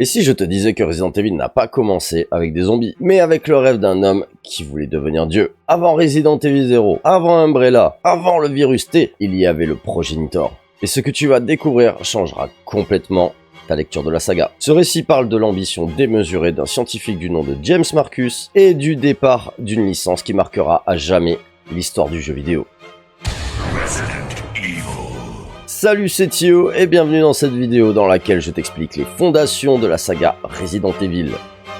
Et si je te disais que Resident Evil n'a pas commencé avec des zombies, mais avec le rêve d'un homme qui voulait devenir Dieu. Avant Resident Evil 0, avant Umbrella, avant le virus T, il y avait le Progenitor. Et ce que tu vas découvrir changera complètement ta lecture de la saga. Ce récit parle de l'ambition démesurée d'un scientifique du nom de James Marcus et du départ d'une licence qui marquera à jamais l'histoire du jeu vidéo. Salut, c'est Thio et bienvenue dans cette vidéo dans laquelle je t'explique les fondations de la saga Resident Evil.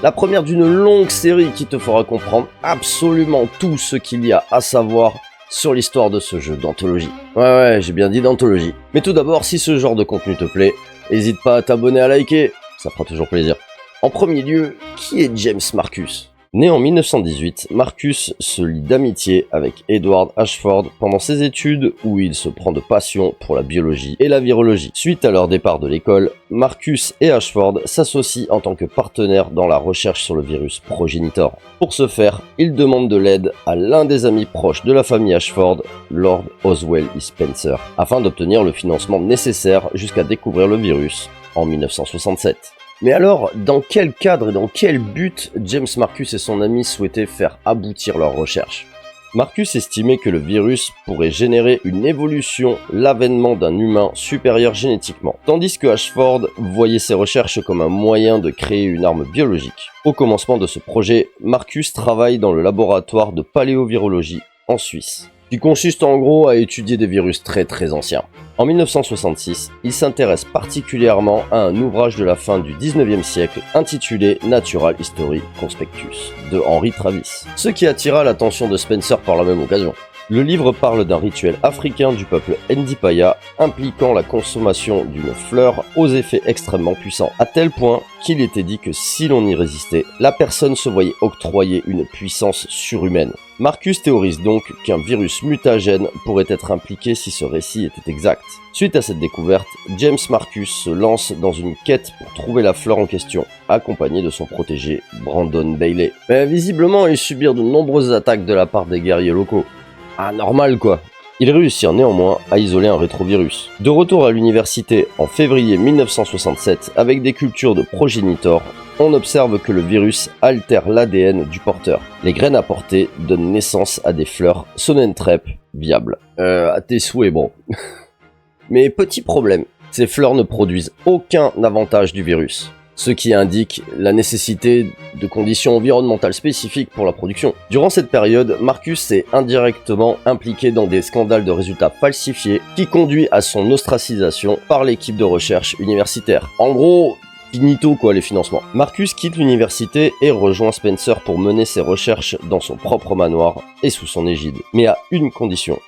La première d'une longue série qui te fera comprendre absolument tout ce qu'il y a à savoir sur l'histoire de ce jeu d'anthologie. Ouais, j'ai bien dit d'anthologie. Mais tout d'abord, si ce genre de contenu te plaît, n'hésite pas à t'abonner, à liker, ça fera toujours plaisir. En premier lieu, qui est James Marcus ? Né en 1918, Marcus se lie d'amitié avec Edward Ashford pendant ses études où il se prend de passion pour la biologie et la virologie. Suite à leur départ de l'école, Marcus et Ashford s'associent en tant que partenaires dans la recherche sur le virus Progenitor. Pour ce faire, ils demandent de l'aide à l'un des amis proches de la famille Ashford, Lord Oswell E. Spencer, afin d'obtenir le financement nécessaire jusqu'à découvrir le virus en 1967. Mais alors, dans quel cadre et dans quel but James Marcus et son ami souhaitaient faire aboutir leurs recherches ? Marcus estimait que le virus pourrait générer une évolution, l'avènement d'un humain supérieur génétiquement, tandis que Ashford voyait ses recherches comme un moyen de créer une arme biologique. Au commencement de ce projet, Marcus travaille dans le laboratoire de paléovirologie en Suisse, qui consiste en gros à étudier des virus très anciens. En 1966, il s'intéresse particulièrement à un ouvrage de la fin du 19e siècle intitulé Natural History Conspectus de Henry Travis, ce qui attira l'attention de Spencer par la même occasion. Le livre parle d'un rituel africain du peuple Ndipaya impliquant la consommation d'une fleur aux effets extrêmement puissants, à tel point qu'il était dit que si l'on y résistait, la personne se voyait octroyer une puissance surhumaine. Marcus théorise donc qu'un virus mutagène pourrait être impliqué si ce récit était exact. Suite à cette découverte, James Marcus se lance dans une quête pour trouver la fleur en question, accompagné de son protégé Brandon Bailey. Mais visiblement, ils subirent de nombreuses attaques de la part des guerriers locaux. Ah, normal quoi. Ils réussirent néanmoins à isoler un rétrovirus. De retour à l'université en février 1967 avec des cultures de progénitor, on observe que le virus altère l'ADN du porteur. Les graines apportées donnent naissance à des fleurs Sonnentrep viables. À tes souhaits, bon. Mais petit problème, ces fleurs ne produisent aucun avantage du virus, ce qui indique la nécessité de conditions environnementales spécifiques pour la production. Durant cette période, Marcus s'est indirectement impliqué dans des scandales de résultats falsifiés qui conduit à son ostracisation par l'équipe de recherche universitaire. En gros, finito quoi les financements. Marcus quitte l'université et rejoint Spencer pour mener ses recherches dans son propre manoir et sous son égide. Mais à une condition,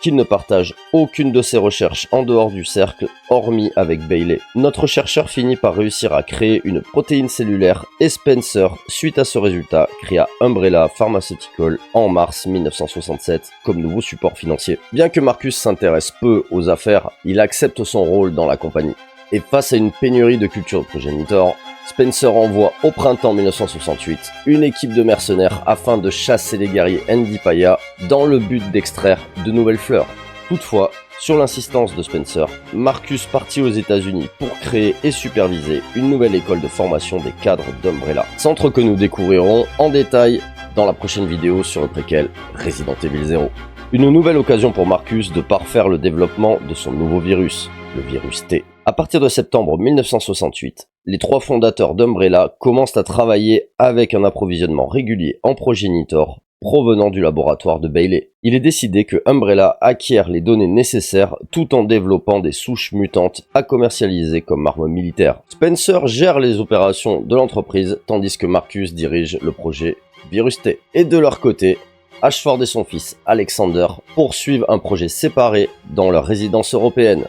qu'il ne partage aucune de ses recherches en dehors du cercle, hormis avec Bailey. Notre chercheur finit par réussir à créer une protéine cellulaire et Spencer, suite à ce résultat, créa Umbrella Pharmaceutical en mars 1967 comme nouveau support financier. Bien que Marcus s'intéresse peu aux affaires, il accepte son rôle dans la compagnie. Et face à une pénurie de culture de progénitor, Spencer envoie au printemps 1968 une équipe de mercenaires afin de chasser les guerriers Ndipaya dans le but d'extraire de nouvelles fleurs. Toutefois, sur l'insistance de Spencer, Marcus partit aux États-Unis pour créer et superviser une nouvelle école de formation des cadres d'Umbrella. Centre que nous découvrirons en détail dans la prochaine vidéo sur le préquel Resident Evil 0. Une nouvelle occasion pour Marcus de parfaire le développement de son nouveau virus, le virus T. À partir de septembre 1968, les trois fondateurs d'Umbrella commencent à travailler avec un approvisionnement régulier en progénitor provenant du laboratoire de Bailey. Il est décidé que Umbrella acquiert les données nécessaires tout en développant des souches mutantes à commercialiser comme armes militaires. Spencer gère les opérations de l'entreprise tandis que Marcus dirige le projet Virus T. Et de leur côté, Ashford et son fils Alexander poursuivent un projet séparé dans leur résidence européenne.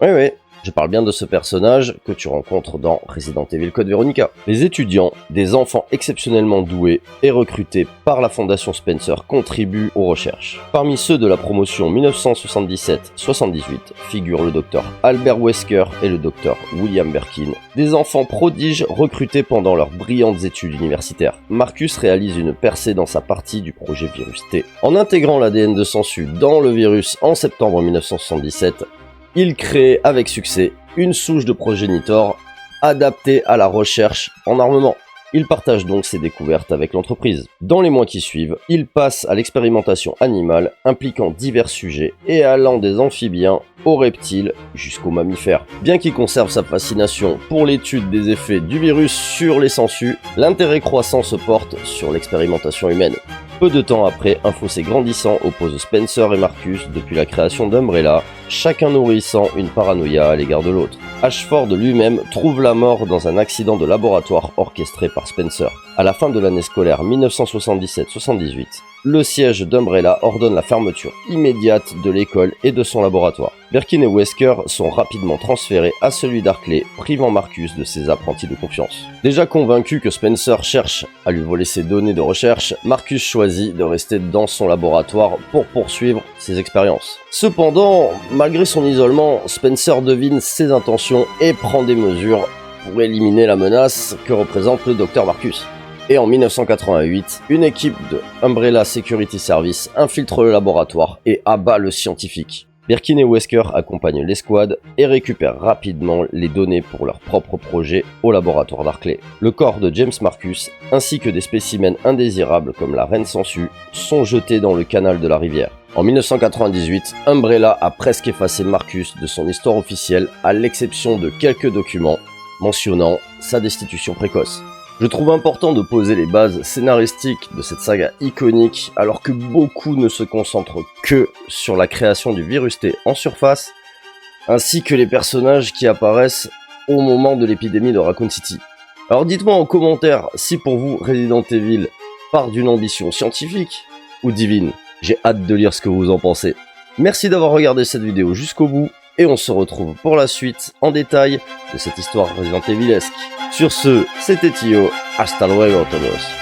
Oui, je parle bien de ce personnage que tu rencontres dans Resident Evil Code Veronica. Les étudiants, des enfants exceptionnellement doués et recrutés par la fondation Spencer, contribuent aux recherches. Parmi ceux de la promotion 1977-78 figurent le docteur Albert Wesker et le docteur William Birkin, des enfants prodiges recrutés pendant leurs brillantes études universitaires. Marcus réalise une percée dans sa partie du projet Virus T. En intégrant l'ADN de Sensu dans le virus en septembre 1977, il crée avec succès une souche de progénitor adapté à la recherche en armement. Il partage donc ses découvertes avec l'entreprise. Dans les mois qui suivent, il passe à l'expérimentation animale impliquant divers sujets et allant des amphibiens aux reptiles jusqu'aux mammifères. Bien qu'il conserve sa fascination pour l'étude des effets du virus sur les sangsues, l'intérêt croissant se porte sur l'expérimentation humaine. Peu de temps après, un fossé grandissant oppose Spencer et Marcus depuis la création d'Umbrella, chacun nourrissant une paranoïa à l'égard de l'autre. Ashford lui-même trouve la mort dans un accident de laboratoire orchestré par Spencer. À la fin de l'année scolaire 1977-78, le siège d'Umbrella ordonne la fermeture immédiate de l'école et de son laboratoire. Birkin et Wesker sont rapidement transférés à celui d'Arklay, privant Marcus de ses apprentis de confiance. Déjà convaincu que Spencer cherche à lui voler ses données de recherche, Marcus choisit de rester dans son laboratoire pour poursuivre ses expériences. Cependant, malgré son isolement, Spencer devine ses intentions et prend des mesures pour éliminer la menace que représente le Dr Marcus. Et en 1988, une équipe de Umbrella Security Service infiltre le laboratoire et abat le scientifique. Birkin et Wesker accompagnent l'escouade et récupèrent rapidement les données pour leur propre projet au laboratoire d'Arklay. Le corps de James Marcus, ainsi que des spécimens indésirables comme la reine sangsue, sont jetés dans le canal de la rivière. En 1998, Umbrella a presque effacé Marcus de son histoire officielle, à l'exception de quelques documents mentionnant sa destitution précoce. Je trouve important de poser les bases scénaristiques de cette saga iconique alors que beaucoup ne se concentrent que sur la création du virus T en surface, ainsi que les personnages qui apparaissent au moment de l'épidémie de Raccoon City. Alors dites-moi en commentaire si pour vous Resident Evil part d'une ambition scientifique ou divine. J'ai hâte de lire ce que vous en pensez. Merci d'avoir regardé cette vidéo jusqu'au bout et on se retrouve pour la suite en détail de cette histoire Resident Evilesque. Sur ce, c'était Tio, hasta luego todos.